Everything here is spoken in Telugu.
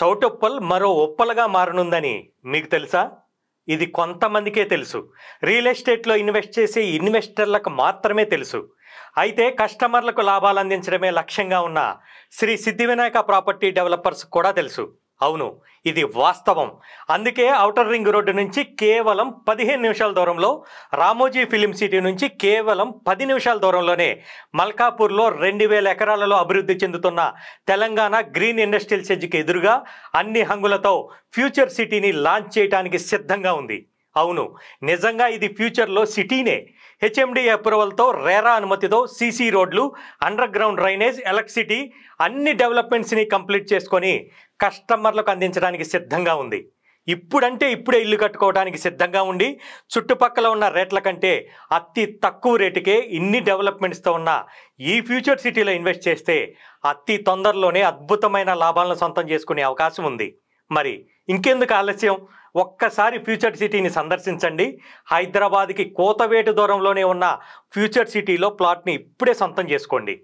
చౌటుప్పల్ మరో ఉప్పలగా మారనుందని మీకు తెలుసా? ఇది కొంతమందికే తెలుసు. రియల్ ఎస్టేట్లో ఇన్వెస్ట్ చేసే ఇన్వెస్టర్లకు మాత్రమే తెలుసు. అయితే కస్టమర్లకు లాభాలు అందించడమే లక్ష్యంగా ఉన్న శ్రీ సిద్ధివినాయక ప్రాపర్టీ డెవలపర్స్ కూడా తెలుసు. అవును, ఇది వాస్తవం. అందుకే ఔటర్ రింగ్ రోడ్డు నుంచి కేవలం 15 నిమిషాల దూరంలో, రామోజీ ఫిలిం సిటీ నుంచి కేవలం 10 నిమిషాల దూరంలోనే మల్కాపూర్లో 2000 ఎకరాలలో అభివృద్ధి చెందుతున్న తెలంగాణ గ్రీన్ ఇండస్ట్రియల్ సెజ్కి ఎదురుగా అన్ని హంగులతో ఫ్యూచర్ సిటీని లాంచ్ చేయడానికి సిద్ధంగా ఉంది. అవును, నిజంగా ఇది ఫ్యూచర్లో సిటీనే. హెచ్ఎండి అప్రూవల్తో, రేరా అనుమతితో సీసీ రోడ్లు, అండర్ గ్రౌండ్ డ్రైనేజ్, ఎలక్ట్రిసిటీ అన్ని డెవలప్మెంట్స్ని కంప్లీట్ చేసుకొని కస్టమర్లకు అందించడానికి సిద్ధంగా ఉంది. ఇప్పుడంటే ఇప్పుడే ఇల్లు కట్టుకోవడానికి సిద్ధంగా ఉండి చుట్టుపక్కల ఉన్న రేట్ల కంటే అతి తక్కువ రేటుకే ఇన్ని డెవలప్మెంట్స్తో ఉన్న ఈ ఫ్యూచర్ సిటీలో ఇన్వెస్ట్ చేస్తే అతి తొందరలోనే అద్భుతమైన లాభాలను సొంతం చేసుకునే అవకాశం ఉంది. మరి ఇంకెందుకు ఆలస్యం? ఒక్కసారి ఫ్యూచర్ సిటీని సందర్శించండి. హైదరాబాద్కి కోతవేటు దూరంలోనే ఉన్న ఫ్యూచర్ సిటీలో ప్లాట్ని ఇప్పుడే సొంతం చేసుకోండి.